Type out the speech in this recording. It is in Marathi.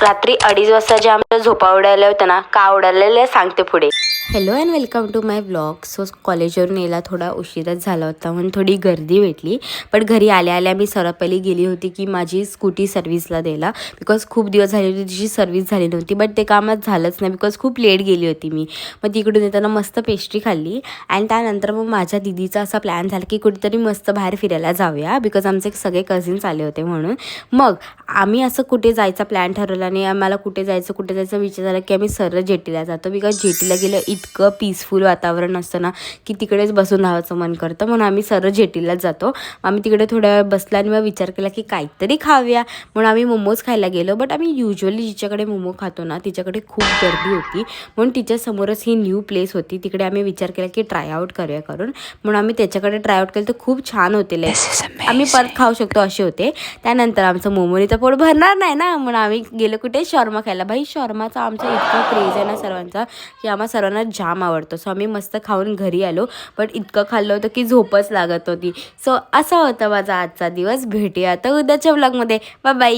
रात्री 2:30 वाजता जे आमच्या झोपा उडाल्या होत्या ना, का उडालेल्या सांगते पुढे. Hello and welcome to my blog. So कॉलेजवरून यायला थोडा उशीरच झाला होता म्हणून थोडी गर्दी भेटली. पण घरी आल्या आल्या मी सर्वात पहिली गेली होती की माझी स्कूटी सर्व्हिसला द्यायला, बिकॉज खूप दिवस झाले होते तिची सर्व्हिस झाली नव्हती. बट ते कामात झालंच नाही बिकॉज खूप लेट गेली होती मी. मग तिकडून येताना मस्त पेस्ट्री खाल्ली अँड त्यानंतर मग माझ्या दिदीचा असा प्लॅन झाला की कुठेतरी मस्त बाहेर फिरायला जाऊया, बिकॉज आमचे सगळे कझिन्स आले होते म्हणून. मग आम्ही असं कुठे जायचा प्लॅन ठरवला आणि आम्हाला कुठे जायचं विचार झाला की आम्ही सरळ जेटीला जातो, बिकॉज जेटीला गेलं इतकं पीसफुल वातावरण असतं ना की तिकडेच बसून राहायचं मन करतं. म्हणून आम्ही सरळ जेटीलाच जातो. आम्ही तिकडे थोड्या वेळ बसला आणि मग विचार केला की काहीतरी खाऊया म्हणून आम्ही मोमोज खायला गेलो. बट आम्ही युजली जिच्याकडे मोमो खातो ना तिच्याकडे खूप गर्दी होती म्हणून तिच्यासमोरच ही न्यू प्लेस होती. तिकडे आम्ही विचार केला की ट्रायआउट करूया म्हणून आम्ही त्याच्याकडे ट्रायआउट केलं तर खूप छान होते. आम्ही परत खाऊ शकतो असे होते. त्यानंतर आमचं मोमोनी तर पोट भरणार नाही ना म्हणून आम्ही गेलो कुठे शॉर्मा खायला. भाई शॉर्माचा आमचा इतका क्रेज आहे ना सर्वांचा की आम्हा सर्वांना जाम आवडतो. सो आम्ही मस्त खाऊन घरी आलो. बट इतकं खाल्लं होतं की झोपच लागत होती. सो असा होता माझा आजचा दिवस. भेटूया आता उद्याच्या व्लॉगमध्ये. Bye bye.